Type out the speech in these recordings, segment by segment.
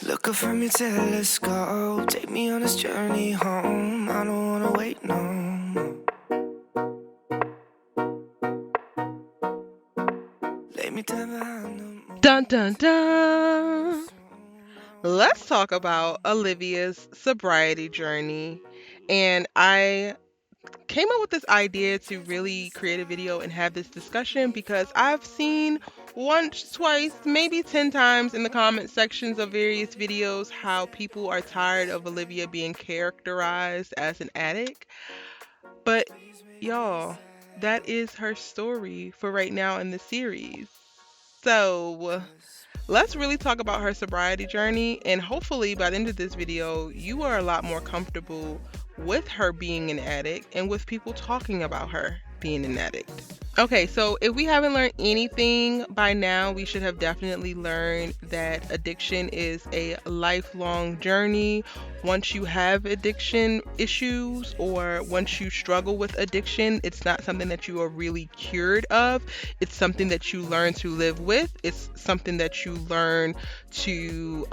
Look up from your telescope, take me on this journey home. I don't wanna wait no more. Lay me down behind the moon. Dun dun dun. Let's talk about Olivia's sobriety journey. And I came up with this idea to really create a video and have this discussion because I've seen once, twice, maybe 10 times in the comment sections of various videos how people are tired of Olivia being characterized as an addict. But y'all, that is her story for right now in the series. So let's really talk about her sobriety journey, and hopefully by the end of this video, you are a lot more comfortable with her being an addict and with people talking about her being an addict. Okay, so if we haven't learned anything by now, we should have definitely learned that addiction is a lifelong journey. Once you have addiction issues or once you struggle with addiction, it's not something that you are really cured of. It's something that you learn to live with. It's something that you learn to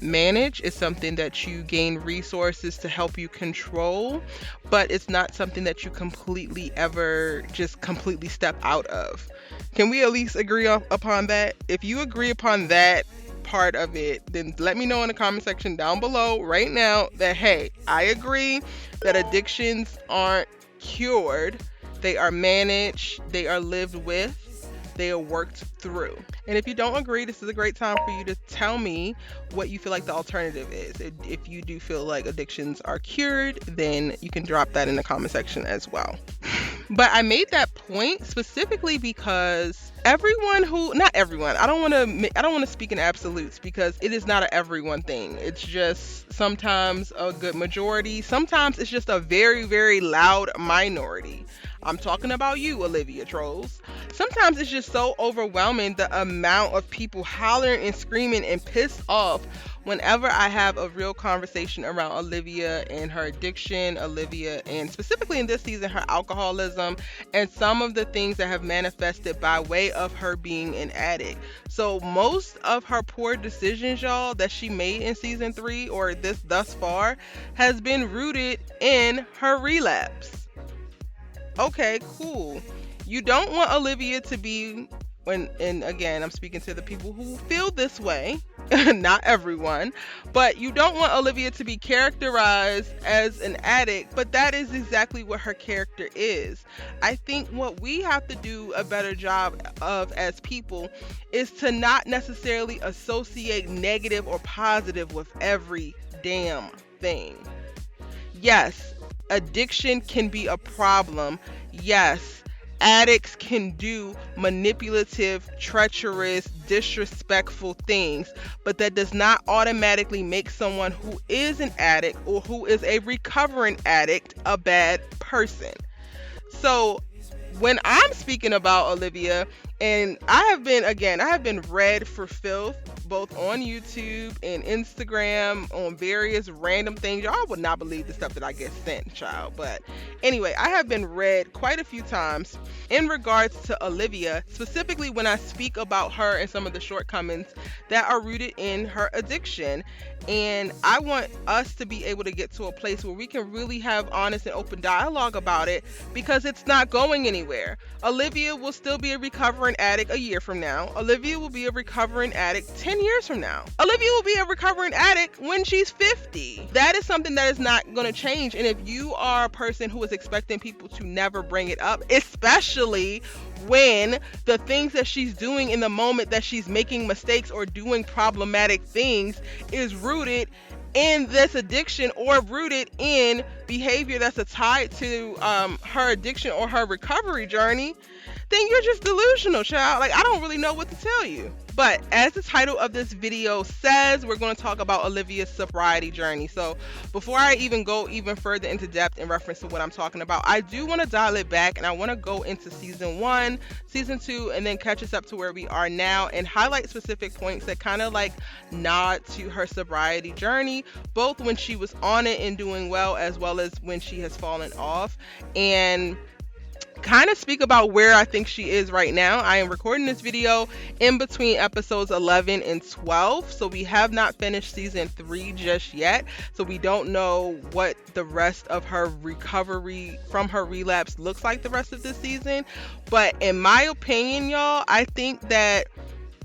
manage. It's something that you gain resources to help you control, but it's not something that you completely ever just completely step out of. Can we at least agree upon that? If you agree upon that part of it, then let me know in the comment section down below right now that, hey, I agree that addictions aren't cured. They are managed, they are lived with, they are worked through. And if you don't agree, this is a great time for you to tell me what you feel like the alternative is. If you do feel like addictions are cured, then you can drop that in the comment section as well. But I made that point specifically because not everyone, I don't want to speak in absolutes because it is not an everyone thing. It's just sometimes a good majority. Sometimes it's just a very, very loud minority. I'm talking about you, Olivia trolls. Sometimes it's just so overwhelming, the amount of people hollering and screaming and pissed off whenever I have a real conversation around Olivia and her addiction, Olivia, and specifically in this season, her alcoholism, and some of the things that have manifested by way of her being an addict. So most of her poor decisions, y'all, that she made in season 3 or this thus far has been rooted in her relapse. Okay, cool. You don't want Olivia to be, and again, I'm speaking to the people who feel this way, not everyone, but you don't want Olivia to be characterized as an addict, but that is exactly what her character is. I think what we have to do a better job of as people is to not necessarily associate negative or positive with every damn thing. Yes, addiction can be a problem. Yes, addicts can do manipulative, treacherous, disrespectful things, but that does not automatically make someone who is an addict or who is a recovering addict a bad person. So when I'm speaking about Olivia, and I have been read for filth both on YouTube and Instagram on various random things. Y'all would not believe the stuff that I get sent, child. But anyway, I have been read quite a few times in regards to Olivia, specifically when I speak about her and some of the shortcomings that are rooted in her addiction. And I want us to be able to get to a place where we can really have honest and open dialogue about it, because it's not going anywhere. Olivia will still be a recovering addict a year from now. Olivia will be a recovering addict 10 years from now. Olivia will be a recovering addict when she's 50. That is something that is not going to change. And if you are a person who is expecting people to never bring it up, especially when the things that she's doing in the moment that she's making mistakes or doing problematic things is rooted in this addiction or rooted in behavior that's tied to her addiction or her recovery journey, then you're just delusional, child. Like, I don't really know what to tell you. But as the title of this video says, we're going to talk about Olivia's sobriety journey. So before I even go even further into depth in reference to what I'm talking about, I do want to dial it back and I want to go into season 1, season 2, and then catch us up to where we are now and highlight specific points that kind of like nod to her sobriety journey, both when she was on it and doing well as when she has fallen off. And kind of speak about where I think she is right now. I am recording this video in between episodes 11 and 12, so we have not finished season 3 just yet, so we don't know what the rest of her recovery from her relapse looks like the rest of this season. But in my opinion, y'all, I think that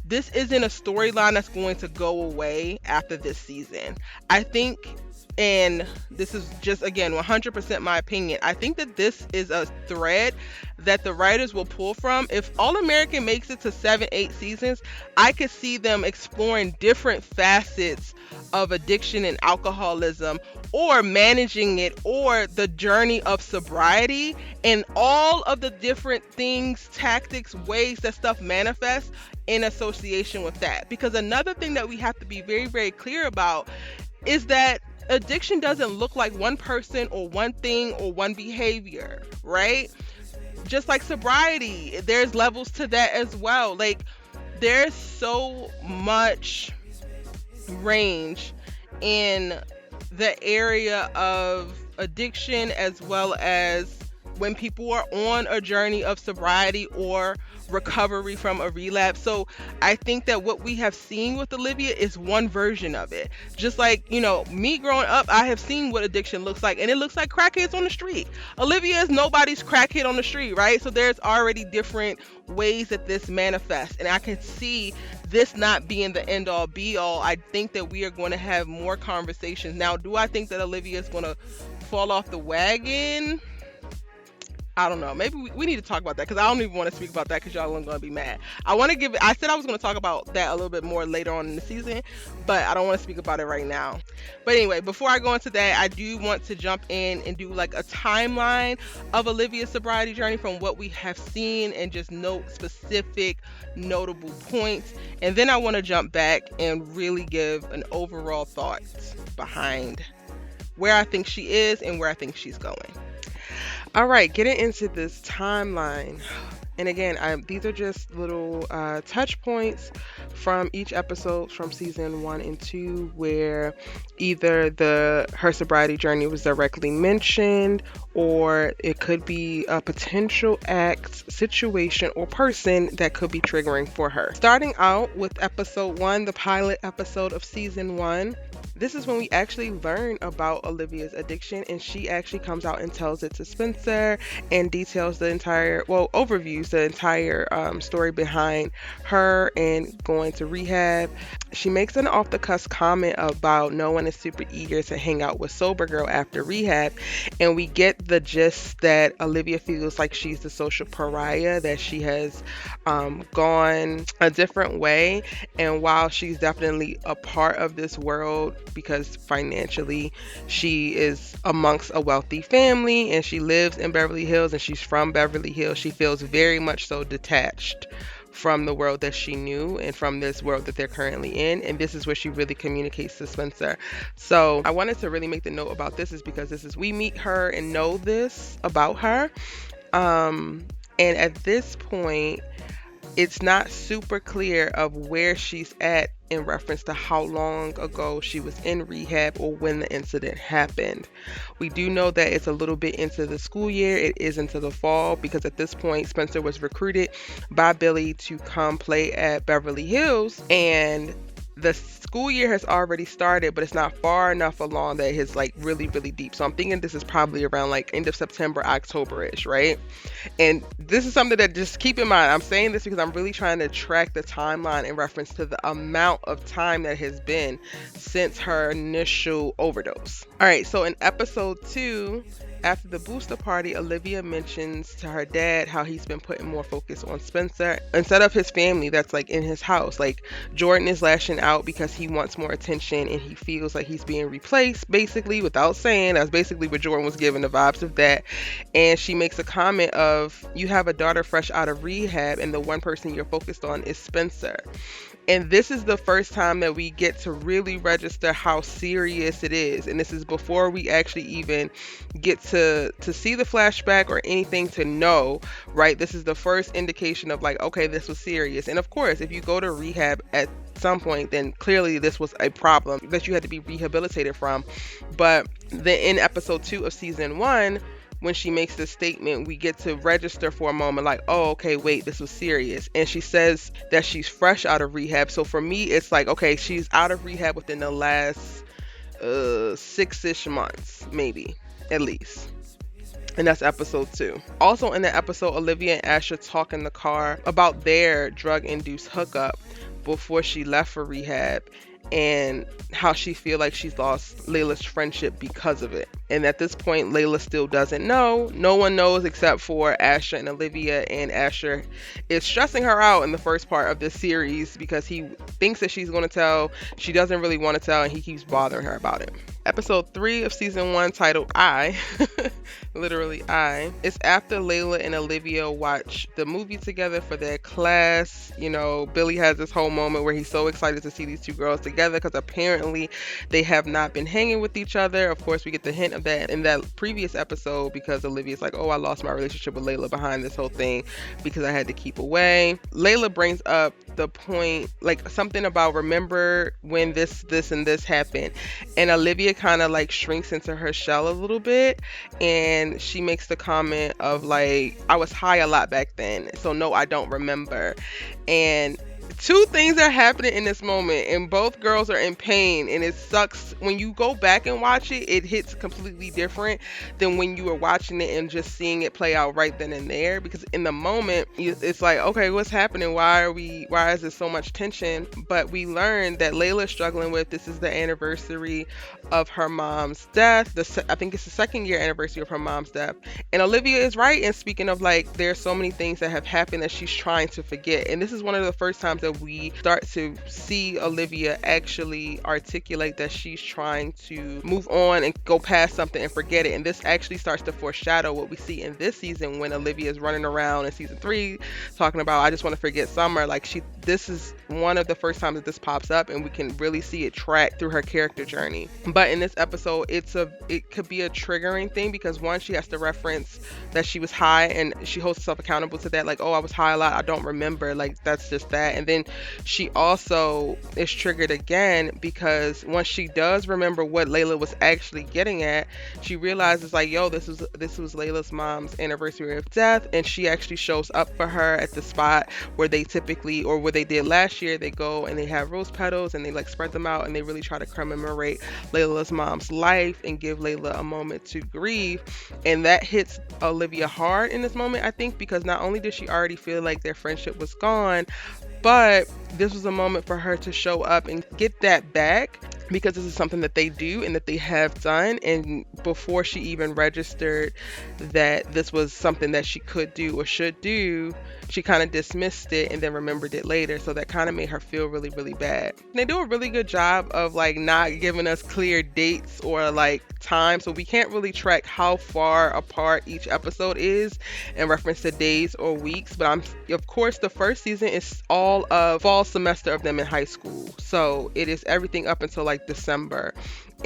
this isn't a storyline that's going to go away after this season. I think, and this is just again 100% my opinion, I think that this is a thread that the writers will pull from. If All American makes it to 7-8 seasons, I could see them exploring different facets of addiction and alcoholism, or managing it, or the journey of sobriety, and all of the different things, tactics, ways that stuff manifests in association with that. Because another thing that we have to be very, very clear about is that addiction doesn't look like one person or one thing or one behavior, right? Just like sobriety, there's levels to that as well. Like, there's so much range in the area of addiction, as well as when people are on a journey of sobriety or recovery from a relapse. So I think that what we have seen with Olivia is one version of it. Just like, me growing up, I have seen what addiction looks like, and it looks like crackheads on the street. Olivia is nobody's crackhead on the street, right? So there's already different ways that this manifests, and I can see this not being the end all be all. I think that we are going to have more conversations. Now, do I think that Olivia is going to fall off the wagon? I don't know. Maybe we need to talk about that, because I don't even want to speak about that because y'all are going to be mad. I said I was going to talk about that a little bit more later on in the season, but I don't want to speak about it right now. But anyway, before I go into that, I do want to jump in and do like a timeline of Olivia's sobriety journey from what we have seen, and just note specific notable points. And then I want to jump back and really give an overall thought behind where I think she is and where I think she's going. All right, getting into this timeline. And again, these are just little touch points from each episode from season 1 and 2, where either her sobriety journey was directly mentioned, or it could be a potential act, situation, or person that could be triggering for her. Starting out with episode 1, the pilot episode of season 1. This is when we actually learn about Olivia's addiction, and she actually comes out and tells it to Spencer and details overviews the entire story behind her and going to rehab. She makes an off-the-cuff comment about no one is super eager to hang out with sober girl after rehab, and we get the gist that Olivia feels like she's the social pariah, that she has gone a different way, and while she's definitely a part of this world because financially she is amongst a wealthy family and she lives in Beverly Hills and she's from Beverly Hills, she feels very much so detached from the world that she knew and from this world that they're currently in. And this is where she really communicates to Spencer. So I wanted to really make the note about this, is because we meet her and know this about her. And at this point, it's not super clear of where she's at in reference to how long ago she was in rehab or when the incident happened. We do know that it's a little bit into the school year. It is into the fall, because at this point Spencer was recruited by Billy to come play at Beverly Hills, and the school year has already started, but it's not far enough along that it's like really, really deep. So I'm thinking this is probably around like end of September, October-ish, right? And this is something that, just keep in mind, I'm saying this because I'm really trying to track the timeline in reference to the amount of time that has been since her initial overdose. All right, so in episode 2, after the booster party, Olivia mentions to her dad how he's been putting more focus on Spencer instead of his family that's like in his house. Like, Jordan is lashing out because he wants more attention and he feels like he's being replaced, basically, without saying. That's basically what Jordan was giving, the vibes of that. And she makes a comment of, you have a daughter fresh out of rehab and the one person you're focused on is Spencer. And this is the first time that we get to really register how serious it is. And this is before we actually even get to see the flashback or anything to know, right? This is the first indication of like, okay, this was serious. And of course, if you go to rehab at some point, then clearly this was a problem that you had to be rehabilitated from. But then in episode 2 of season 1, when she makes this statement, we get to register for a moment like, oh, okay, wait, this was serious. And she says that she's fresh out of rehab. So for me, it's like, okay, she's out of rehab within the last 6-ish months, maybe, at least. And that's episode 2. Also in that episode, Olivia and Asher talk in the car about their drug-induced hookup before she left for rehab, and how she feel like she's lost Layla's friendship because of it. And at this point, Layla still doesn't know. No one knows except for Asher and Olivia, and Asher is stressing her out in the first part of this series because he thinks that she's going to tell. She doesn't really want to tell, and he keeps bothering her about it. Episode 3 of season 1, titled I, literally I, is after Layla and Olivia watch the movie together for their class. You know, Billy has this whole moment where he's so excited to see these two girls together because apparently they have not been hanging with each other. Of course, we get the hint of that in that previous episode because Olivia's like, oh, I lost my relationship with Layla behind this whole thing because I had to keep away. Layla brings up the point, like something about remember when this and this happened, and Olivia kind of like shrinks into her shell a little bit, and she makes the comment of like, I was high a lot back then, so no, I don't remember. And two things are happening in this moment, and both girls are in pain, and it sucks. When you go back and watch it, it hits completely different than when you were watching it and just seeing it play out right then and there, because in the moment it's like, okay, what's happening? Why is there so much tension? But we learned that Layla's struggling with, this is the anniversary of her mom's death. I think it's the 2nd year anniversary of her mom's death. And Olivia is right in speaking of like, there's so many things that have happened that she's trying to forget. And this is one of the first times that we start to see Olivia actually articulate that she's trying to move on and go past something and forget it. And this actually starts to foreshadow what we see in this season when Olivia is running around in season 3 talking about, I just want to forget summer. Like this is one of the first times that this pops up, and we can really see it track through her character journey. But in this episode, it could be a triggering thing because one, she has to reference that she was high, and she holds herself accountable to that, like, oh, I was high a lot, I don't remember, like that's just that. And then she also is triggered again because once she does remember what Layla was actually getting at, she realizes like, yo, this was Layla's mom's anniversary of death, and she actually shows up for her at the spot where they typically, or where they did last year, they go and they have rose petals and they like spread them out and they really try to commemorate Layla's mom's life and give Layla a moment to grieve. And that hits Olivia hard in this moment, I think, because not only did she already feel like their friendship was gone, but this was a moment for her to show up and get that back, because this is something that they do and that they have done. And before she even registered that this was something that she could do or should do, she kind of dismissed it and then remembered it later. So that kind of made her feel really, really bad. And they do a really good job of like not giving us clear dates or like time, so we can't really track how far apart each episode is in reference to days or weeks. But of course, the first season is all of fall semester of them in high school, so it is everything up until like December,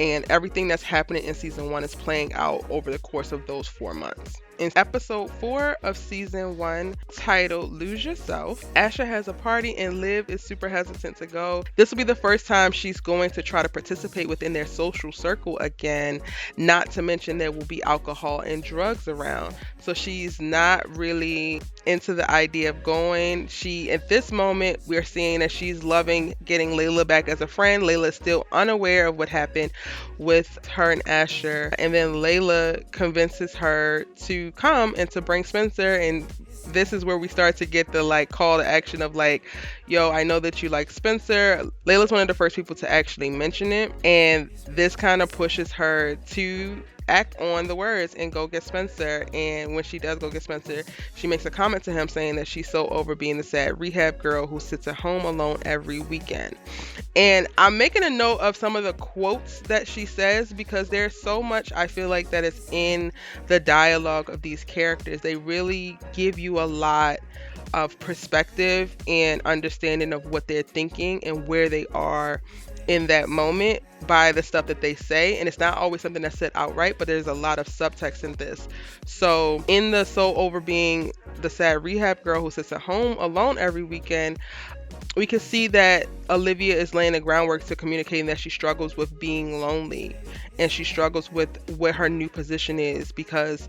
and everything that's happening in season 1 is playing out over the course of those 4 months. In episode 4 of season 1, titled Lose Yourself, Asher has a party and Liv is super hesitant to go. This will be the first time she's going to try to participate within their social circle again, not to mention there will be alcohol and drugs around. So she's not really into the idea of going. At this moment, we're seeing that she's loving getting Layla back as a friend. Layla is still unaware of what happened with her and Asher. And then Layla convinces her to come and to bring Spencer, and this is where we start to get the like call to action of like, yo, I know that you like Spencer. Layla's one of the first people to actually mention it, and this kind of pushes her to act on the words and go get Spencer. And when she does go get Spencer, she makes a comment to him saying that she's so over being the sad rehab girl who sits at home alone every weekend. And I'm making a note of some of the quotes that she says because there's so much I feel like that is in the dialogue of these characters. They really give you a lot of perspective and understanding of what they're thinking and where they are in that moment by the stuff that they say. And it's not always something that's said outright, but there's a lot of subtext in this. So in the so over being the sad rehab girl who sits at home alone every weekend, we can see that Olivia is laying the groundwork to communicating that she struggles with being lonely, and she struggles with what her new position is, because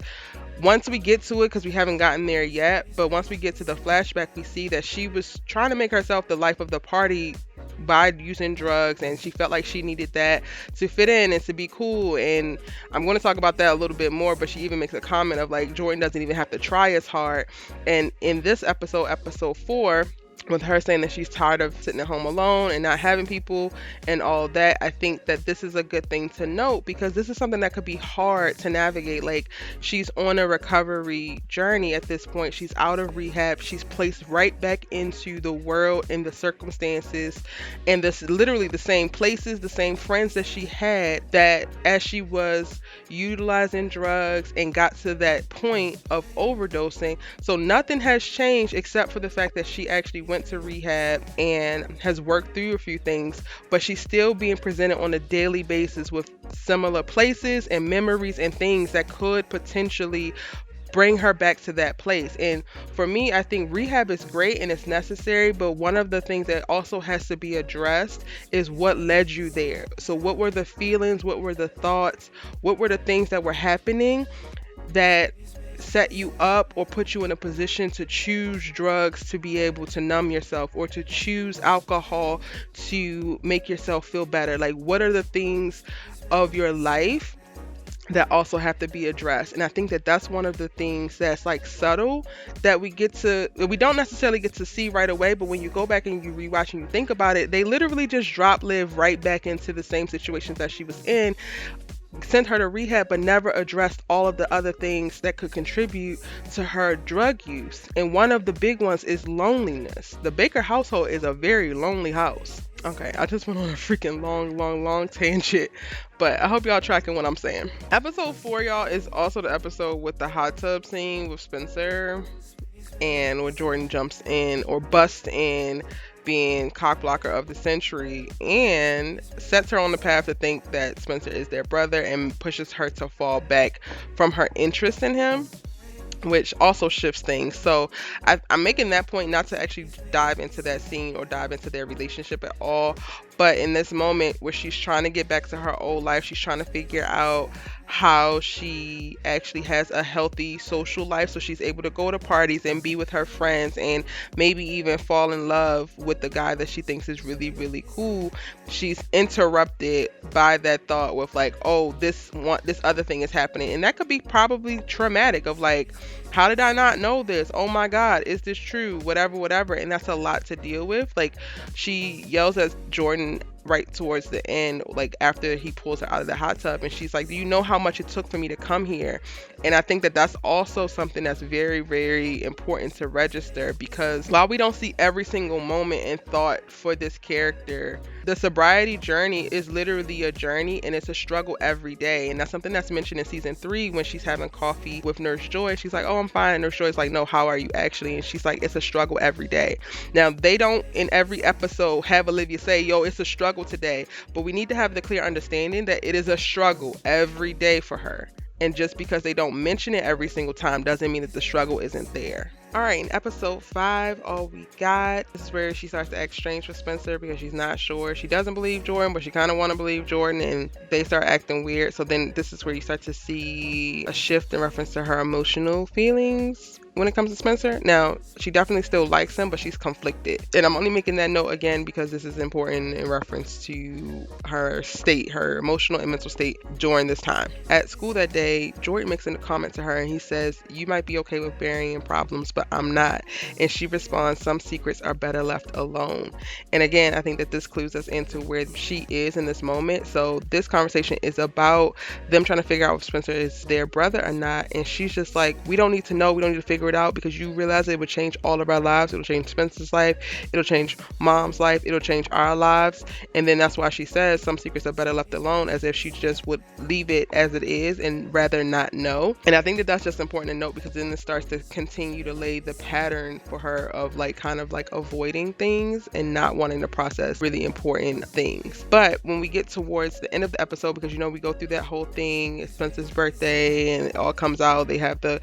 once we get to it, because we haven't gotten there yet, but once we get to the flashback, we see that she was trying to make herself the life of the party by using drugs, and she felt like she needed that to fit in and to be cool. And I'm going to talk about that a little bit more, but she even makes a comment of like Jordan doesn't even have to try as hard. And in this episode, episode 4, with her saying that she's tired of sitting at home alone and not having people and all that, I think that this is a good thing to note, because this is something that could be hard to navigate. Like, she's on a recovery journey at this point. She's out of rehab. She's placed right back into the world and the circumstances and this literally the same places, the same friends that she had, that as she was utilizing drugs and got to that point of overdosing. So nothing has changed except for the fact that she actually went to rehab and has worked through a few things, but she's still being presented on a daily basis with similar places and memories and things that could potentially bring her back to that place. And for me, I think rehab is great and it's necessary, but one of the things that also has to be addressed is what led you there. So what were the feelings, what were the thoughts, what were the things that were happening that set you up or put you in a position to choose drugs to be able to numb yourself, or to choose alcohol to make yourself feel better? Like, what are the things of your life that also have to be addressed? And I think that that's one of the things that's like subtle, that we don't necessarily get to see right away, but when you go back and you rewatch and you think about it, they literally just drop Liv right back into the same situations that she was in, sent her to rehab, but never addressed all of the other things that could contribute to her drug use. And one of the big ones is loneliness. The Baker household is a very lonely house. Okay, I just went on a freaking long tangent, but I hope y'all tracking what I'm saying. Episode 4, y'all, is also the episode with the hot tub scene with Spencer, and where Jordan jumps in or busts in, being cock blocker of the century, and sets her on the path to think that Spencer is their brother, and pushes her to fall back from her interest in him, which also shifts things. So I'm making that point not to actually dive into that scene or dive into their relationship at all, but in this moment where she's trying to get back to her old life, she's trying to figure out how she actually has a healthy social life, so she's able to go to parties and be with her friends and maybe even fall in love with the guy that she thinks is really, really cool. She's interrupted by that thought with like, oh, this other thing is happening, and that could be probably traumatic, of like, how did I not know this? Oh my God, is this true? Whatever. And that's a lot to deal with. Like, she yells at Jordan right towards the end, like after he pulls her out of the hot tub, and she's like, do you know how much it took for me to come here? And I think that that's also something that's very, very important to register, because while we don't see every single moment and thought for this character, the sobriety journey is literally a journey, and it's a struggle every day. And that's something that's mentioned in season 3 when she's having coffee with Nurse Joy. She's like, oh, I'm fine. And Nurse Joy's like, no, how are you actually? And she's like, it's a struggle every day. Now, they don't in every episode have Olivia say, yo, it's a struggle today, but we need to have the clear understanding that it is a struggle every day for her. And just because they don't mention it every single time doesn't mean that the struggle isn't there. All right, in episode 5, all we got, this is where she starts to act strange with Spencer because she's not sure. She doesn't believe Jordan, but she kind of want to believe Jordan, and they start acting weird. So then this is where you start to see a shift in reference to her emotional feelings when it comes to Spencer. Now, she definitely still likes him, but she's conflicted. And I'm only making that note again because this is important in reference to her state, her emotional and mental state during this time. At school that day, Jordan makes a comment to her and he says, you might be okay with burying problems, but I'm not. And she responds, some secrets are better left alone. And again, I think that this clues us into where she is in this moment. So this conversation is about them trying to figure out if Spencer is their brother or not. And she's just like, we don't need to know. We don't need to figure it out, because you realize it would change all of our lives. It'll change Spencer's life. It'll change Mom's life. It'll change our lives. And then that's why she says some secrets are better left alone, as if she just would leave it as it is and rather not know. And I think that that's just important to note, because then it starts to continue to lay the pattern for her of like kind of like avoiding things and not wanting to process really important things. But when we get towards the end of the episode, because you know we go through that whole thing, it's Spencer's birthday and it all comes out, they have the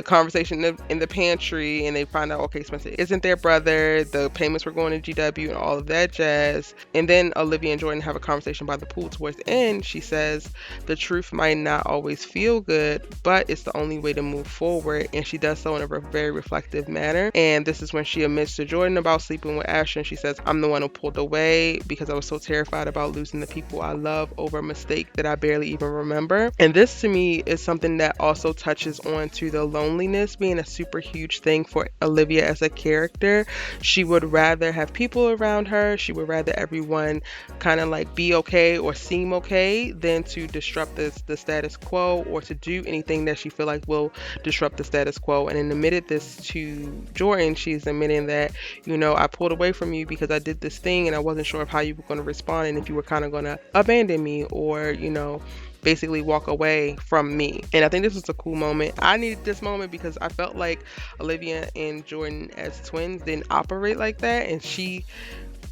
conversation. in the pantry and they find out, okay, Spencer isn't their brother. The payments were going to GW and all of that jazz. And then Olivia and Jordan have a conversation by the pool towards the end. She says the truth might not always feel good, but it's the only way to move forward. And she does so in a very reflective manner. And this is when she admits to Jordan about sleeping with Asher. And she says, I'm the one who pulled away because I was so terrified about losing the people I love over a mistake that I barely even remember. And this to me is something that also touches on to the loneliness being a super huge thing for Olivia as a character. She would rather have people around her. She would rather everyone kind of like be okay or seem okay than to disrupt the status quo or to do anything that she feel like will disrupt the status quo. And in admitted this to Jordan, she's admitting that, you know, I pulled away from you because I did this thing and I wasn't sure of how you were going to respond and if you were kind of going to abandon me or, you know, basically walk away from me. And I think this was a cool moment. I needed this moment because I felt like Olivia and Jordan as twins didn't operate like that, and she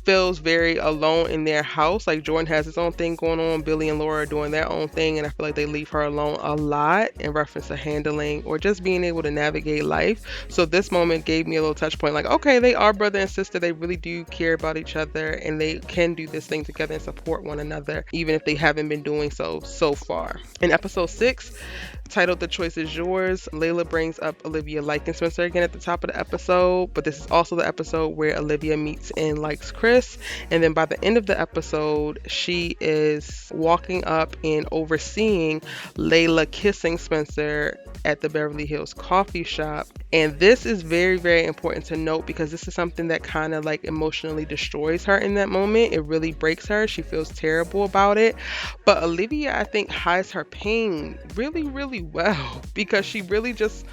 feels very alone in their house. Like Jordan has his own thing going on, Billy and Laura are doing their own thing, and I feel like they leave her alone a lot in reference to handling or just being able to navigate life. So this moment gave me a little touch point, like, okay, they are brother and sister, they really do care about each other and they can do this thing together and support one another, even if they haven't been doing so far. In episode 6, titled The Choice Is Yours, Layla brings up Olivia liking Spencer again at the top of the episode, but this is also the episode where Olivia meets and likes Chris. And then by the end of the episode, she is walking up and overseeing Layla kissing Spencer at the Beverly Hills coffee shop. And this is very important to note because this is something that kind of like emotionally destroys her in that moment. It really breaks her. She feels terrible about it. But Olivia, I think, hides her pain really well because she really just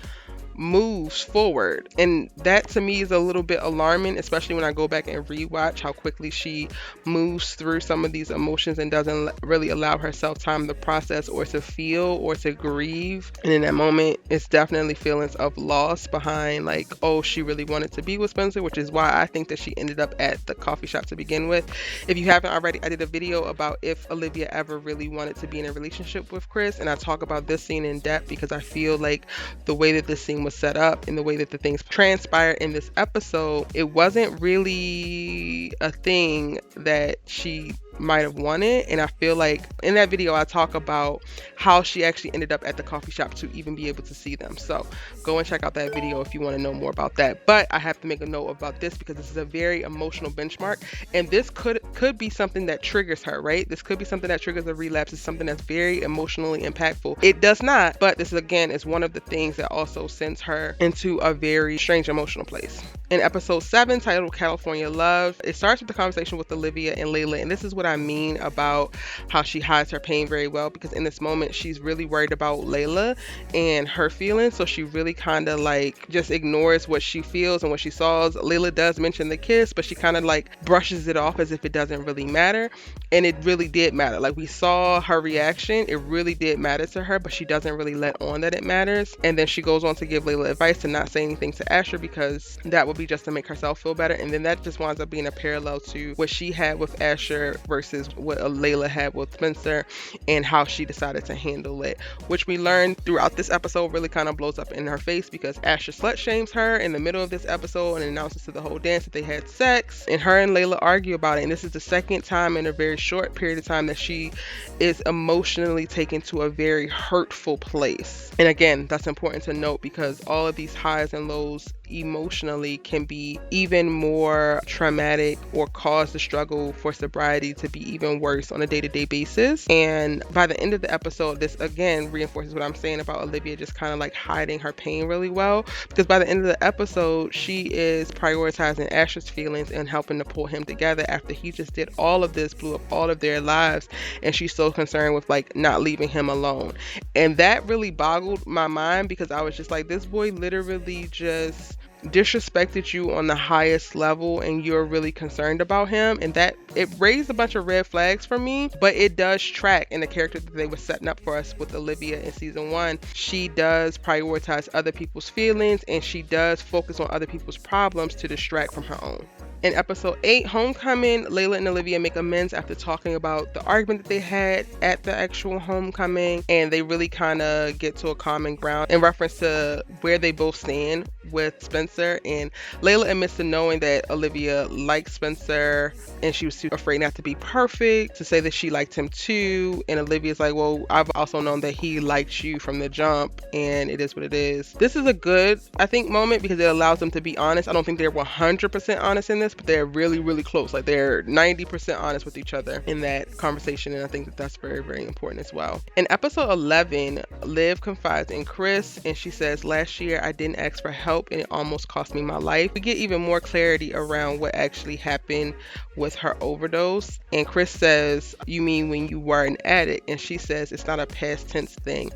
moves forward, and that to me is a little bit alarming, especially when I go back and rewatch how quickly she moves through some of these emotions and doesn't really allow herself time to process or to feel or to grieve. And in that moment, it's definitely feelings of loss behind, like, oh, she really wanted to be with Spencer, which is why I think that she ended up at the coffee shop to begin with. If you haven't already, I did a video about if Olivia ever really wanted to be in a relationship with Chris, and I talk about this scene in depth because I feel like the way that this scene was set up and the way that the things transpired in this episode, it wasn't really a thing that she might have wanted. And I feel like in that video I talk about how she actually ended up at the coffee shop to even be able to see them. So go and check out that video if you want to know more about that. But I have to make a note about this because this is a very emotional benchmark, and this could be something that triggers her, right? This could be something that triggers a relapse. It's something that's very emotionally impactful. It does not, but this again is one of the things that also sends her into a very strange emotional place. In episode 7, titled California Love, it starts with the conversation with Olivia and Layla, and this is what I mean about how she hides her pain very well, because in this moment she's really worried about Layla and her feelings, so she really kind of like just ignores what she feels and what she saws. Layla does mention the kiss, but she kind of like brushes it off as if it doesn't really matter, and it really did matter. Like, we saw her reaction, it really did matter to her, but she doesn't really let on that it matters. And then she goes on to give Layla advice to not say anything to Asher because that would be just to make herself feel better. And then that just winds up being a parallel to what she had with Asher versus what Layla had with Spencer, and how she decided to handle it, which we learned throughout this episode really kind of blows up in her face because Asher slut shames her in the middle of this episode and announces to the whole dance that they had sex, and her and Layla argue about it. And this is the second time in a very short period of time that she is emotionally taken to a very hurtful place. And again, that's important to note because all of these highs and lows emotionally can be even more traumatic or cause the struggle for sobriety to be even worse on a day-to-day basis. And by the end of the episode, this again reinforces what I'm saying about Olivia just kind of like hiding her pain really well, because by the end of the episode she is prioritizing Asher's feelings and helping to pull him together after he just did all of this, blew up all of their lives, and she's so concerned with like not leaving him alone. And that really boggled my mind because I was just like, this boy literally just disrespected you on the highest level and you're really concerned about him. And that it raised a bunch of red flags for me, but it does track in the character that they were setting up for us with Olivia in season 1. She does prioritize other people's feelings and she does focus on other people's problems to distract from her own. In episode 8, Homecoming, Layla and Olivia make amends after talking about the argument that they had at the actual homecoming, and they really kind of get to a common ground in reference to where they both stand with Spencer. And Layla admits to knowing that Olivia liked Spencer and she was too afraid not to be perfect to say that she liked him too. And Olivia's like, well, I've also known that he liked you from the jump, and it is what it is. This is a good, I think, moment because it allows them to be honest. I don't think they're 100% honest in this, but they're really, really close. Like, they're 90% honest with each other in that conversation, and I think that that's very, very important as well. In episode 11, Liv confides in Chris, and she says, last year I didn't ask for help and it almost cost me my life. We get even more clarity around what actually happened with her overdose, and Chris says, you mean when you were an addict? And she says, it's not a past tense thing.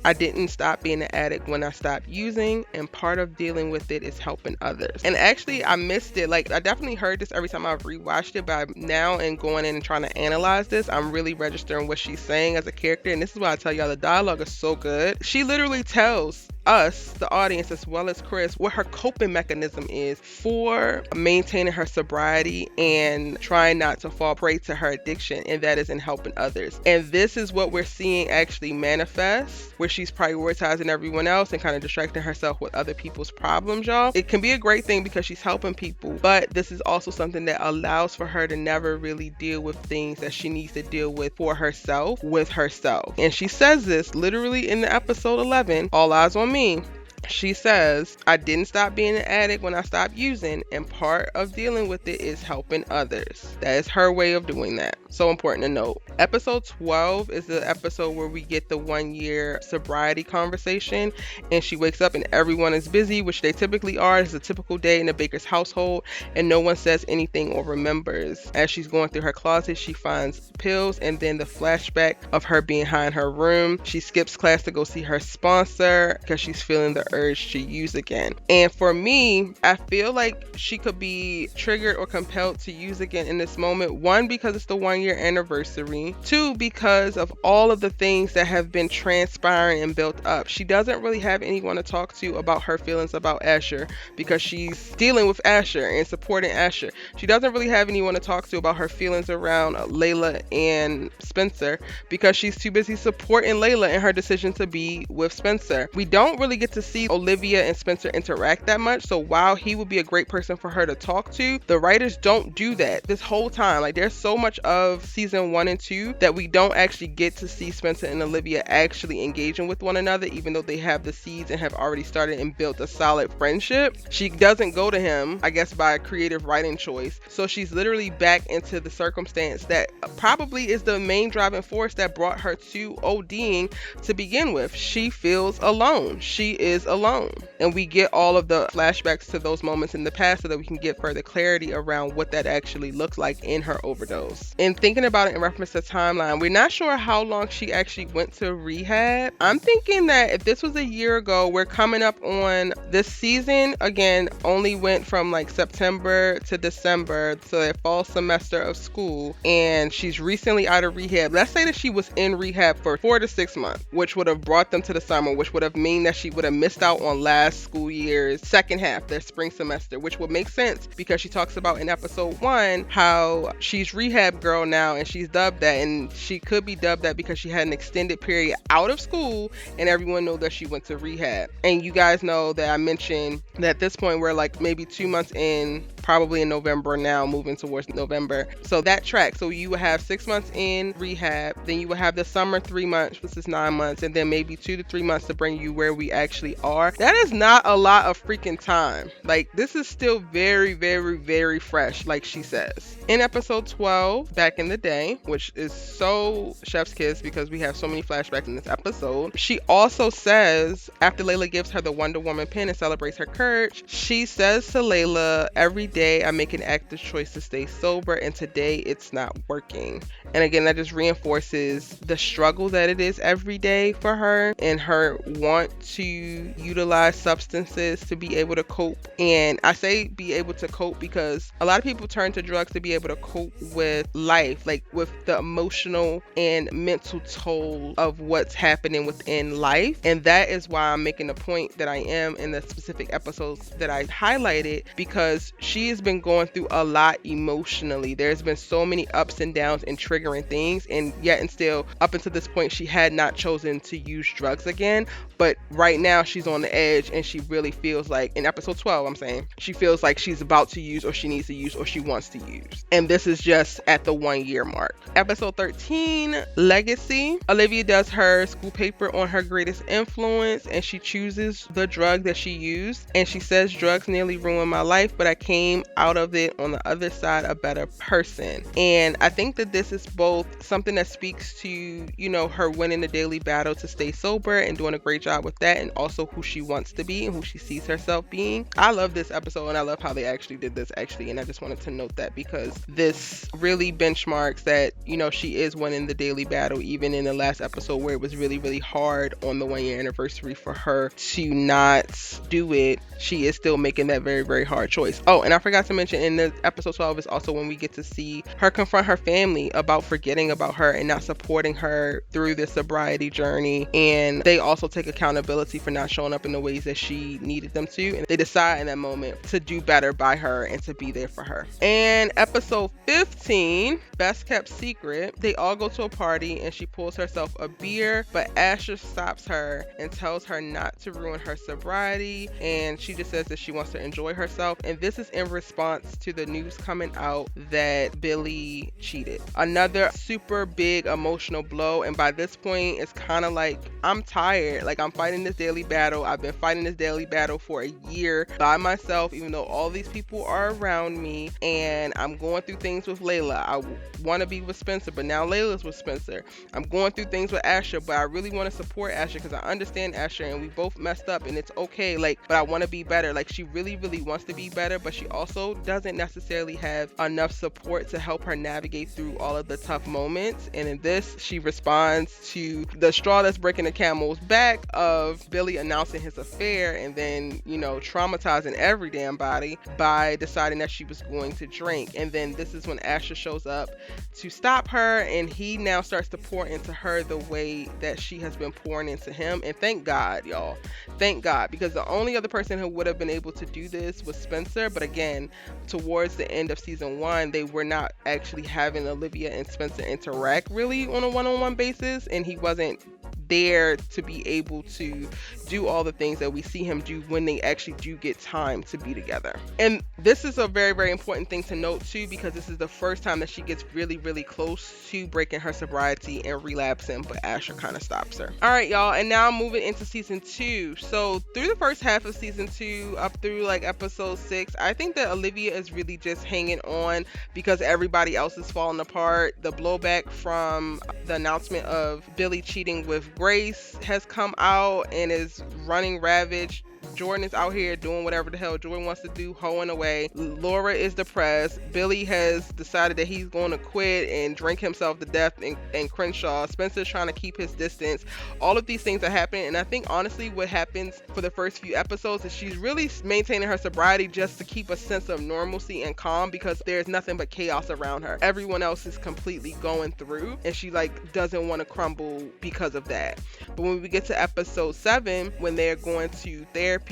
I didn't stop being an addict when I stopped using, and part of dealing with it is helping others. And actually, I missed it. Like, I definitely heard this every time I've rewatched it, but now and going in and trying to analyze this, I'm really registering what she's saying as a character. And this is why I tell y'all the dialogue is so good. She literally tells us, the audience, as well as Chris, what her coping mechanism is for maintaining her sobriety and trying not to fall prey to her addiction, and that is in helping others. And this is what we're seeing actually manifest, where she's prioritizing everyone else and kind of distracting herself with other people's problems, y'all. It can be a great thing because she's helping people, but this is also something that allows for her to never really deal with things that she needs to deal with for herself, with herself. And she says this literally in the episode 11, All Eyes on Me. She says, I didn't stop being an addict when I stopped using, and part of dealing with it is helping others. That is her way of doing that. So important to note. Episode 12 is the episode where we get the 1 year sobriety conversation, and she wakes up and everyone is busy, which they typically are. It's a typical day in the Baker's household, and no one says anything or remembers. As she's going through her closet, she finds pills, and then the flashback of her being high in her room. She skips class to go see her sponsor because she's feeling the urge to use again. And for me, I feel like she could be triggered or compelled to use again in this moment. One, because it's the 1 year anniversary. Two, because of all of the things that have been transpiring and built up. She doesn't really have anyone to talk to about her feelings about Asher because she's dealing with Asher and supporting Asher. She doesn't really have anyone to talk to about her feelings around Layla and Spencer because she's too busy supporting Layla in her decision to be with Spencer. We don't really get to see Olivia and Spencer interact that much, so while he would be a great person for her to talk to, the writers don't do that this whole time. Like, there's so much of season 1 and 2 that we don't actually get to see Spencer and Olivia actually engaging with one another, even though they have the seeds and have already started and built a solid friendship. She doesn't go to him, I guess, by a creative writing choice, so she's literally back into the circumstance that probably is the main driving force that brought her to ODing to begin with. She feels alone. She is alone, and we get all of the flashbacks to those moments in the past so that we can get further clarity around what that actually looked like in her overdose. And thinking about it in reference to timeline, we're not sure how long she actually went to rehab. I'm thinking that if this was a year ago, we're coming up on this season again, only went from like September to December, so that fall semester of school, and she's recently out of rehab. Let's say that she was in rehab for 4 to 6 months, which would have brought them to the summer, which would have mean that she would have missed out on last school year's second half, their spring semester, which would make sense because she talks about in episode 1 how she's rehab girl now, and she's dubbed that, and she could be dubbed that because she had an extended period out of school and everyone knows that she went to rehab. And you guys know that I mentioned that at this point we're like maybe 2 months in, probably in November now, moving towards November. So that tracks. So you would have 6 months in rehab, then you would have the summer 3 months, which is 9 months, and then maybe 2 to 3 months to bring you where we actually are. That is not a lot of freaking time. Like, this is still very, very, very fresh, like she says. In episode 12, Back in the Day, which is so chef's kiss because we have so many flashbacks in this episode, she also says, after Layla gives her the Wonder Woman pin and celebrates her courage, she says to Layla, every day I make an active choice to stay sober, and today it's not working. And again, that just reinforces the struggle that it is every day for her and her want to utilize substances to be able to cope. And I say be able to cope because a lot of people turn to drugs to be able to cope with life, like with the emotional and mental toll of what's happening within life. And that is why I'm making the point that I am in the specific episodes that I highlighted, because she has been going through a lot emotionally. There's been so many ups and downs and triggering things, and yet and still up until this point she had not chosen to use drugs again. But right now she's on the edge, and she really feels like, in episode 12 I'm saying, she feels like she's about to use, or she needs to use, or she wants to use. And this is just at the 1 year mark. Episode 13, Legacy. Olivia does her school paper on her greatest influence, and she chooses the drug that she used. And she says, drugs nearly ruined my life, but I came out of it on the other side a better person. And I think that this is both something that speaks to, you know, her winning the daily battle to stay sober and doing a great job with that, and also who she wants to be and who she sees herself being. I love this episode, and I love how they actually did this and I just wanted to note that, because this really benchmarks that, you know, she is winning the daily battle, even in the last episode where it was really, really hard on the 1 year anniversary for her to not do it. She is still making that very, very hard choice. Oh, and I forgot to mention, in the episode 12 is also when we get to see her confront her family about forgetting about her and not supporting her through this sobriety journey. And they also take accountability for not showing up in the ways that she needed them to. And they decide in that moment to do better by her and to be there for her. And episode 15, Best Kept Secret. They all go to a party and she pulls herself a beer, but Asher stops her and tells her not to ruin her sobriety. And she just says that she wants to enjoy herself. And this is in response to the news coming out that Billy cheated. Another super big emotional blow. And by this point, it's kind of like, I'm tired. Like, I'm fighting this daily battle. I've been fighting this daily battle for a year by myself, even though all these people are around me. And I'm going through things with Layla. I want to be with Spencer, but now Layla's with Spencer. I'm going through things with Asher, but I really want to support Asher because I understand Asher and we both messed up and it's okay. Like, but I want to be better. Like, she really, really wants to be better, but she also doesn't necessarily have enough support to help her navigate through all of the tough moments. And in this, she responds to the straw that's breaking the camel's back of Billy announcing his affair and then, you know, traumatizing every damn body by deciding that she was going to drink. And then this is when Asher shows up to stop her, and he now starts to pour into her the way that she has been pouring into him. And thank God, y'all. Thank God, because the only other person who would have been able to do this was Spencer. But again, towards the end of season 1, they were not actually having Olivia and Spencer interact really on a one-on-one basis, and he wasn't there to be able to do all the things that we see him do when they actually do get time to be together. And this is a very, very important thing to note too, because this is the first time that she gets really, really close to breaking her sobriety and relapsing, but Asher kind of stops her. All right, y'all, and now moving into season 2. So through the first half of season 2 up through like episode 6, I think that Olivia is really just hanging on because everybody else is falling apart. The blowback from the announcement of Billy cheating with Grace has come out and is running ravage. Jordan is out here doing whatever the hell Jordan wants to do, hoeing away. Laura is depressed. Billy has decided that he's going to quit and drink himself to death in Crenshaw. Spencer's trying to keep his distance. All of these things are happening, and I think honestly what happens for the first few episodes is she's really maintaining her sobriety just to keep a sense of normalcy and calm, because there's nothing but chaos around her. Everyone else is completely going through, and she like doesn't want to crumble because of that. But when we get to episode 7, when they're going to therapy,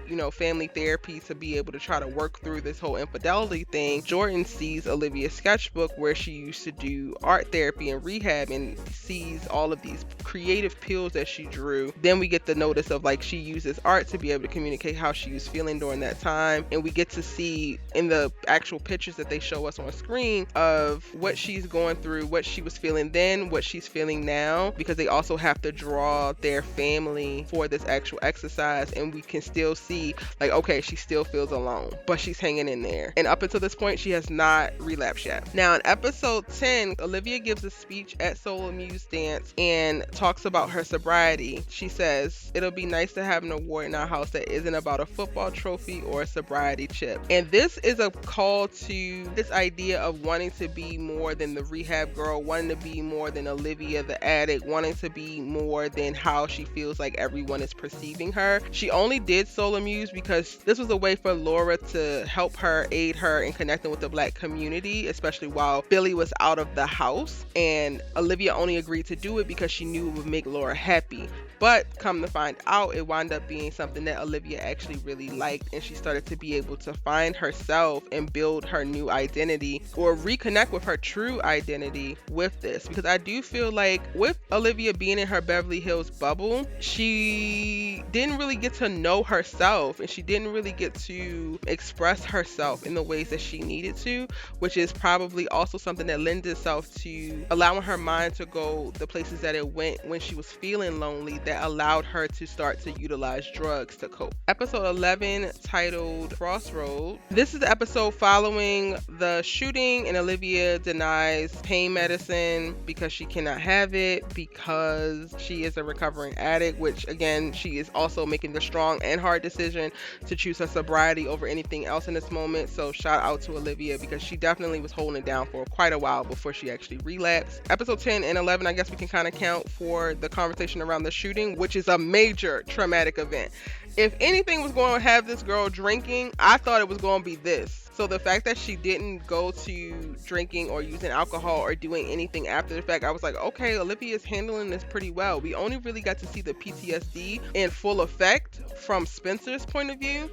you know, family therapy, to be able to try to work through this whole infidelity thing, Jordan sees Olivia's sketchbook where she used to do art therapy and rehab, and sees all of these creative pills that she drew. Then we get the notice of like she uses art to be able to communicate how she was feeling during that time, and we get to see in the actual pictures that they show us on screen of what she's going through, what she was feeling then, what she's feeling now, because they also have to draw their family for this actual exercise, and we can can still see, like, okay, she still feels alone, but she's hanging in there. And up until this point, she has not relapsed yet. Now, in episode 10, Olivia gives a speech at Soul Muse Dance and talks about her sobriety. She says, "It'll be nice to have an award in our house that isn't about a football trophy or a sobriety chip." And this is a call to this idea of wanting to be more than the rehab girl, wanting to be more than Olivia the addict, wanting to be more than how she feels like everyone is perceiving her. She only did Soul Muse because this was a way for Laura to help her, aid her in connecting with the Black community, especially while Billy was out of the house. And Olivia only agreed to do it because she knew it would make Laura happy. But come to find out, it wound up being something that Olivia actually really liked, and she started to be able to find herself and build her new identity, or reconnect with her true identity with this. Because I do feel like with Olivia being in her Beverly Hills bubble, she didn't really get to know herself, and she didn't really get to express herself in the ways that she needed to, which is probably also something that lends itself to allowing her mind to go the places that it went when she was feeling lonely, that allowed her to start to utilize drugs to cope. Episode 11, titled Crossroads. This is the episode following the shooting, and Olivia denies pain medicine because she cannot have it because she is a recovering addict, which again, she is also making the strong and hard decision to choose her sobriety over anything else in this moment. So shout out to Olivia, because she definitely was holding it down for quite a while before she actually relapsed. Episode 10 and 11, I guess we can kind of count for the conversation around the shooting, which is a major traumatic event. If anything was going to have this girl drinking, I thought it was going to be this. So the fact that she didn't go to drinking or using alcohol or doing anything after the fact, I was like, okay, Olivia's handling this pretty well. We only really got to see the PTSD in full effect from Spencer's point of view.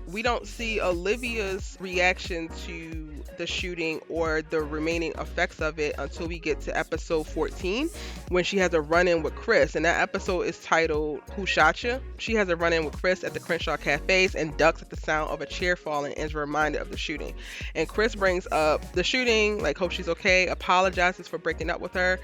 We don't see Olivia's reaction to the shooting or the remaining effects of it until we get to episode 14, when she has a run-in with Chris. And that episode is titled Who Shot Ya? She has a run-in with Chris at the Crenshaw Cafes and ducks at the sound of a chair falling and is reminded of the shooting. And Chris brings up the shooting, like, hope she's okay, apologizes for breaking up with her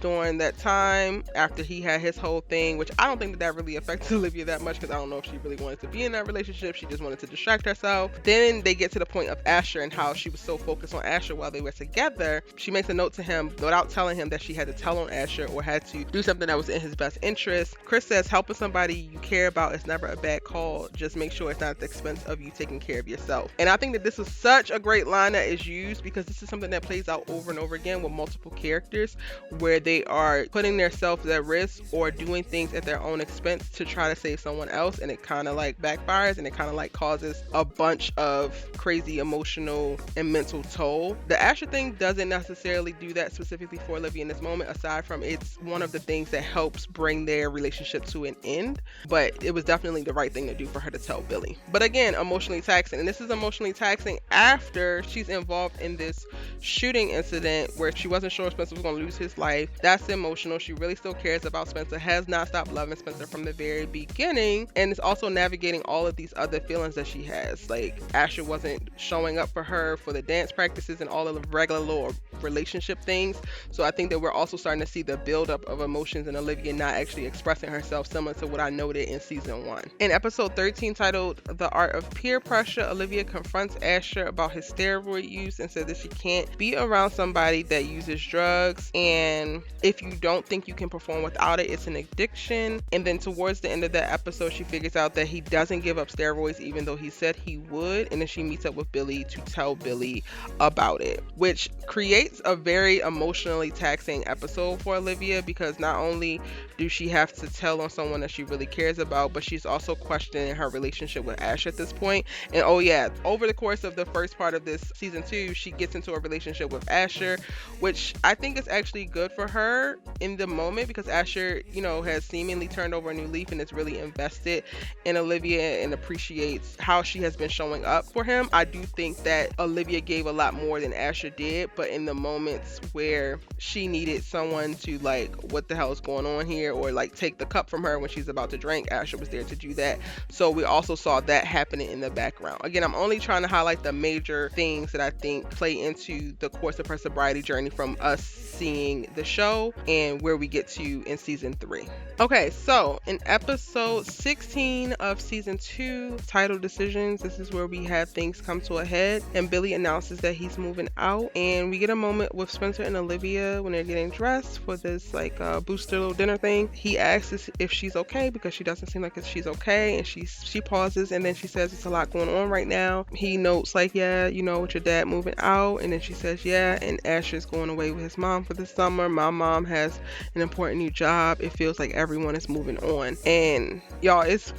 during that time after he had his whole thing, which I don't think that really affected Olivia that much, because I don't know if she really wanted to be in that relationship. She just wanted to distract herself. Then they get to the point of Asher and how she was so focused on Asher while they were together. She makes a note to him without telling him that she had to tell on Asher or had to do something that was in his best interest. Chris says, helping somebody you care about is never a bad call. Just make sure it's not at the expense of you taking care of yourself. And I think that this is such a great line that is used, because this is something that plays out over and over again with multiple characters, where they are putting themselves at risk or doing things at their own expense to try to save someone else, and it kind of like backfires, and it kind of like causes a bunch of crazy emotional and mental toll. The Asher thing doesn't necessarily do that specifically for Olivia in this moment, aside from it's one of the things that helps bring their relationship to an end, but it was definitely the right thing to do for her to tell Billy. But again, emotionally taxing, and this is emotionally taxing after she's involved in this shooting incident where she wasn't sure Spencer was going to lose his life. That's emotional. She really still cares about Spencer, has not stopped loving Spencer from the very beginning, and is also navigating all of these other feelings that she has. Like, Asher wasn't showing up for her for the dance practices and all of the regular little relationship things. So I think that we're also starting to see the buildup of emotions in Olivia not actually expressing herself, similar to what I noted in season 1. In episode 13, titled The Art of Peer Pressure, Olivia confronts Asher about his steroid use and says that she can't be around somebody that uses drugs, and if you don't think you can perform without it, it's an addiction. And then towards the end of that episode, she figures out that he doesn't give up steroids even though he said he would, and then she meets up with Billy to tell Billy about it, which creates a very emotionally taxing episode for Olivia, because not only does she have to tell on someone that she really cares about, but she's also questioning her relationship with Ash at this point. And oh yeah, over the course of the first part of this season 2, she gets into a relationship with Asher, which I think is actually good for her in the moment, because Asher, you know, has seemingly turned over a new leaf and is really invested in Olivia and appreciates how she has been showing up for him. I do think that Olivia gave a lot more than Asher did, but in the moments where she needed someone to, like, what the hell is going on here, or like take the cup from her when she's about to drink, Asher was there to do that. So we also saw that happening in the background. Again, I'm only trying to highlight the major things that I think play into the course of her sobriety journey from us seeing the show show and where we get to in season 3. Okay, so in episode 16 of season 2, titled Decisions, this is where we have things come to a head and Billy announces that he's moving out, and we get a moment with Spencer and Olivia when they're getting dressed for this like booster little dinner thing. He asks if she's okay because she doesn't seem like she's okay, and she pauses and then she says it's a lot going on right now. He notes like, yeah, you know, with your dad moving out, and then she says yeah, and Asher's going away with his mom for the summer. My mom has an important new job. It feels like everyone is moving on. And y'all, it's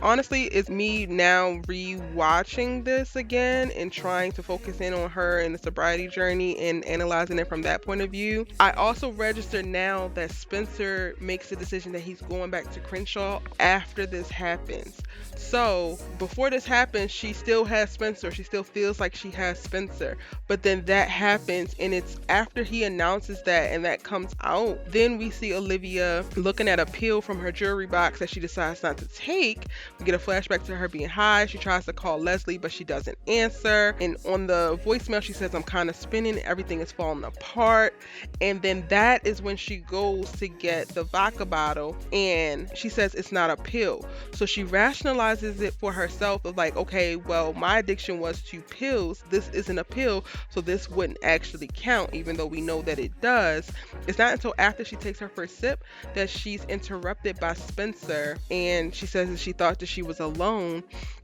me now rewatching this again and trying to focus in on her and the sobriety journey and analyzing it from that point of view. I also register now that Spencer makes the decision that he's going back to Crenshaw after this happens. So before this happens, she still has Spencer. She still feels like she has Spencer. But then that happens, and it's after he announces that and that comes out, then we see Olivia looking at a pill from her jewelry box that she decides not to take. We get a flashback to her being high. She tries to call Leslie, but she doesn't answer. And on the voicemail, she says, I'm kind of spinning. Everything is falling apart. And then that is when she goes to get the vodka bottle, and she says it's not a pill. So she rationalizes it for herself of like, okay, well, my addiction was to pills. This isn't a pill, so this wouldn't actually count, even though we know that it does. It's not until after she takes her first sip that she's interrupted by Spencer, and she says that she thought that she was alone.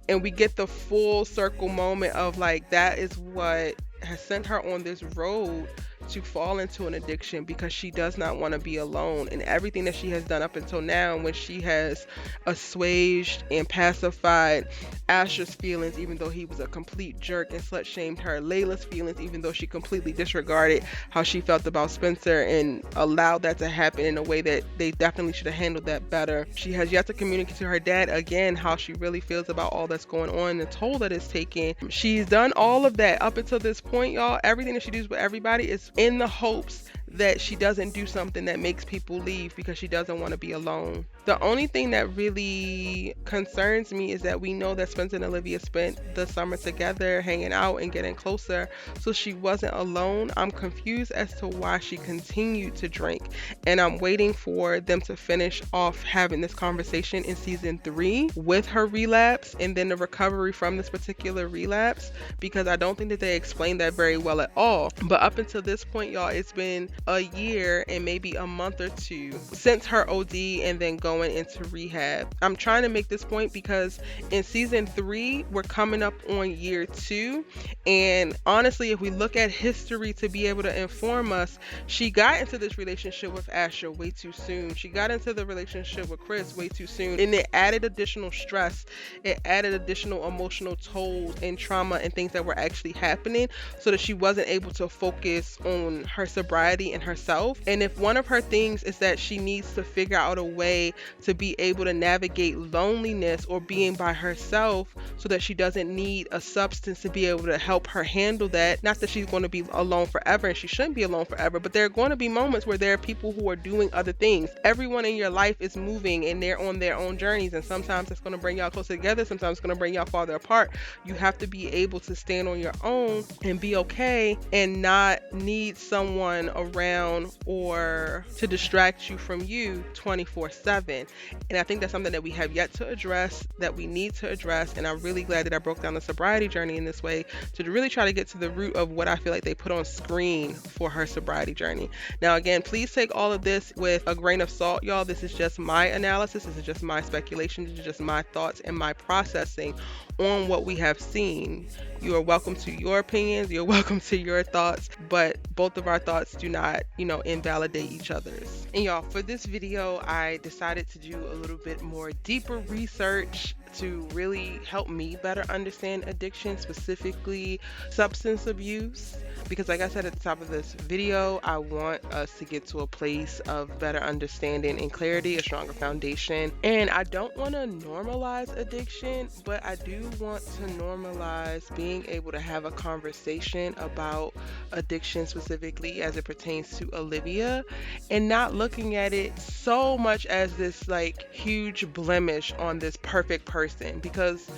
And we get the full circle moment of like, that is what has sent her on this road to fall into an addiction, because she does not want to be alone. And everything that she has done up until now, when she has assuaged and pacified Asher's feelings, even though he was a complete jerk and slut shamed her, Layla's feelings, even though she completely disregarded how she felt about Spencer and allowed that to happen in a way that they definitely should have handled that better. She has yet to communicate to her dad again how she really feels about all that's going on, the toll that it's taken. She's done all of that up until this point, y'all. Everything that she does with everybody is in the hopes that she doesn't do something that makes people leave, because she doesn't want to be alone. The only thing that really concerns me is that we know that Spencer and Olivia spent the summer together, hanging out and getting closer, so she wasn't alone. I'm confused as to why she continued to drink, and I'm waiting for them to finish off having this conversation in season 3 with her relapse and then the recovery from this particular relapse, because I don't think that they explained that very well at all. But up until this point, y'all, it's been a year and maybe a month or two since her OD and then going into rehab. I'm trying to make this point because in season 3 we're coming up on year 2, and honestly, if we look at history to be able to inform us, she got into this relationship with Asher way too soon. She got into the relationship with Chris way too soon, and it added additional stress. It added additional emotional tolls and trauma and things that were actually happening, so that she wasn't able to focus on her sobriety and herself. And if one of her things is that she needs to figure out a way to be able to navigate loneliness or being by herself, so that she doesn't need a substance to be able to help her handle that. Not that she's going to be alone forever, and she shouldn't be alone forever, but there are going to be moments where there are people who are doing other things. Everyone in your life is moving and they're on their own journeys, and sometimes it's going to bring y'all closer together, sometimes it's going to bring y'all farther apart. You have to be able to stand on your own and be okay and not need someone around or to distract you from you 24/7. And I think that's something that we have yet to address, that we need to address. And I'm really glad that I broke down the sobriety journey in this way to really try to get to the root of what I feel like they put on screen for her sobriety journey. Now, again, please take all of this with a grain of salt, y'all. This is just my analysis. This is just my speculation. This is just my thoughts and my processing on what we have seen. You are welcome to your opinions. You're welcome to your thoughts, but both of our thoughts do not, invalidate each other's. And y'all, for this video, I decided to do a little bit more deeper research to really help me better understand addiction, specifically substance abuse. Because like I said at the top of this video, I want us to get to a place of better understanding and clarity, a stronger foundation. And I don't want to normalize addiction, but I do want to normalize being able to have a conversation about addiction, specifically as it pertains to Olivia, and not looking at it so much as this like huge blemish on this perfect person. Because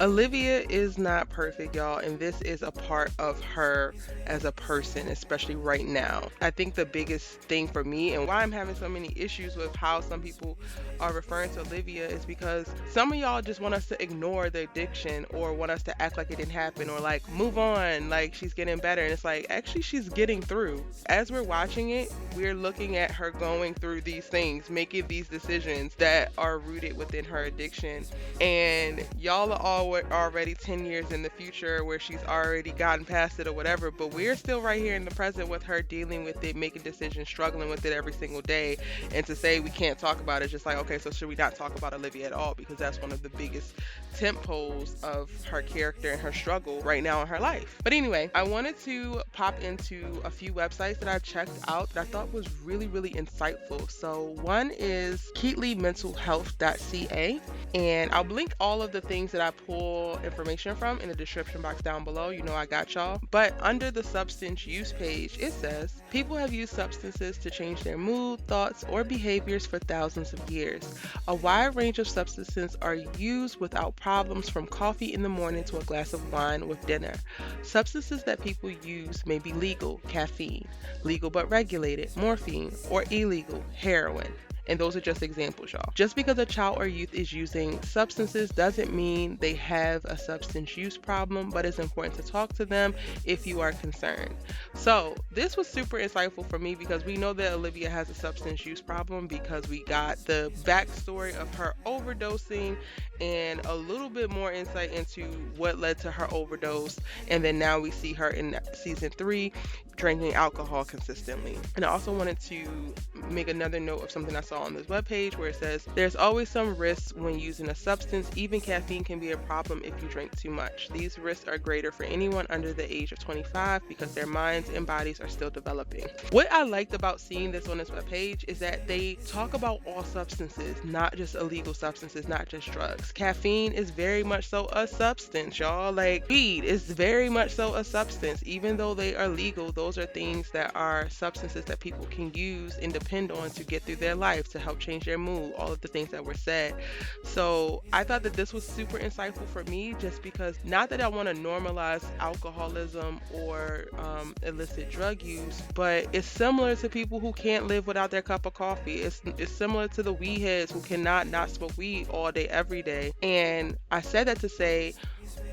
Olivia is not perfect, y'all, and this is a part of her as a person, especially right now. I think the biggest thing for me and why I'm having so many issues with how some people are referring to Olivia is because some of y'all just want us to ignore the addiction or want us to act like it didn't happen or like move on, like she's getting better. And it's like, actually, she's getting through. As we're watching it, we're looking at her going through these things, making these decisions that are rooted within her addiction. And y'all are all already 10 years in the future where she's already gotten past it or whatever, but we're still right here in the present with her dealing with it, making decisions, struggling with it every single day. And to say we can't talk about it, just like, okay, so should we not talk about Olivia at all? Because that's one of the biggest tent poles of her character and her struggle right now in her life. But anyway, I wanted to pop into a few websites that I checked out that I thought was really, really insightful. So one is KeatleyMentalHealth.ca, and I'll link all of the things that I pull information from in the description box down below. You know I got y'all. But under the substance use page, it says, people have used substances to change their mood, thoughts, or behaviors for thousands of years. A wide range of substances are used without problems, from coffee in the morning to a glass of wine with dinner. Substances that people use may be legal, caffeine, legal but regulated, morphine, or illegal, heroin. And those are just examples, y'all. Just because a child or youth is using substances doesn't mean they have a substance use problem, but it's important to talk to them if you are concerned. So this was super insightful for me because we know that Olivia has a substance use problem because we got the backstory of her overdosing and a little bit more insight into what led to her overdose. And then now we see her in season 3 drinking alcohol consistently. And I also wanted to make another note of something I saw on this webpage where it says, there's always some risks when using a substance. Even caffeine can be a problem if you drink too much. These risks are greater for anyone under the age of 25 because their minds and bodies are still developing. What I liked about seeing this on this webpage is that they talk about all substances, not just illegal substances, not just drugs. Caffeine is very much so a substance, y'all. Like weed is very much so a substance. Even though they are legal, those are things that are substances that people can use and depend on to get through their life, to help change their mood, all of the things that were said. So I thought that this was super insightful for me, just because, not that I want to normalize alcoholism or illicit drug use, but it's similar to people who can't live without their cup of coffee. It's similar to the weed heads who cannot not smoke weed all day, every day. And I said that to say,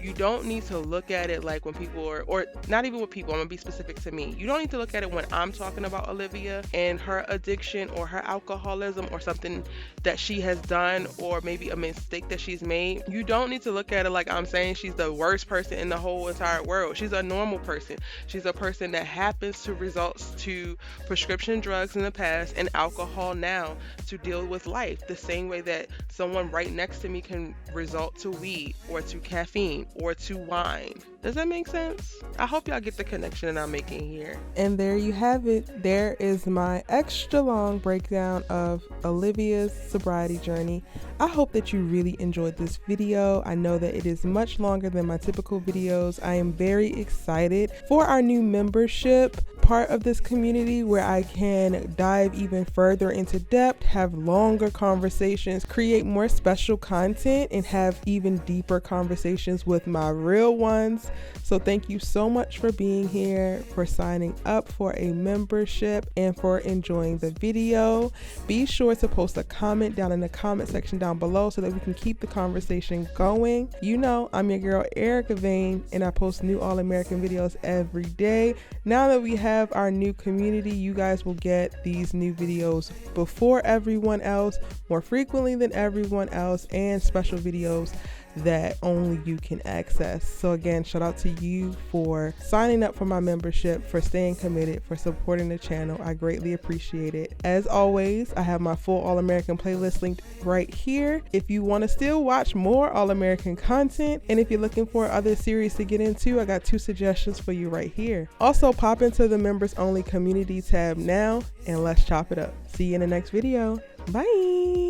you don't need to look at it like when people are, or not even with people, I'm gonna be specific to me. You don't need to look at it when I'm talking about Olivia and her addiction or her alcoholism or something that she has done or maybe a mistake that she's made. You don't need to look at it like I'm saying she's the worst person in the whole entire world. She's a normal person. She's a person that happens to results to prescription drugs in the past and alcohol now to deal with life, the same way that someone right next to me can result to weed or to caffeine or to wine. Does that make sense? I hope y'all get the connection that I'm making here. And there you have it. There is my extra long breakdown of Olivia's sobriety journey. I hope that you really enjoyed this video. I know that it is much longer than my typical videos. I am very excited for our new membership part of this community where I can dive even further into depth, have longer conversations, create more special content, and have even deeper conversations with my real ones. So thank you so much for being here, for signing up for a membership, and for enjoying the video. Be sure to post a comment down in the comment section down below so that we can keep the conversation going. You know, I'm your girl Erica Vane, and I post new All American videos every day. Now that we have our new community, you guys will get these new videos before everyone else, more frequently than everyone else, and special videos that only you can access. So again, shout out to you for signing up for my membership, for staying committed, for supporting the channel. I greatly appreciate it. As always, I have my full All American playlist linked right here if you want to still watch more All American content, and if you're looking for other series to get into, I got 2 suggestions for you right here. Also, pop into the members only community tab now, and let's chop it up. See you in the next video. Bye.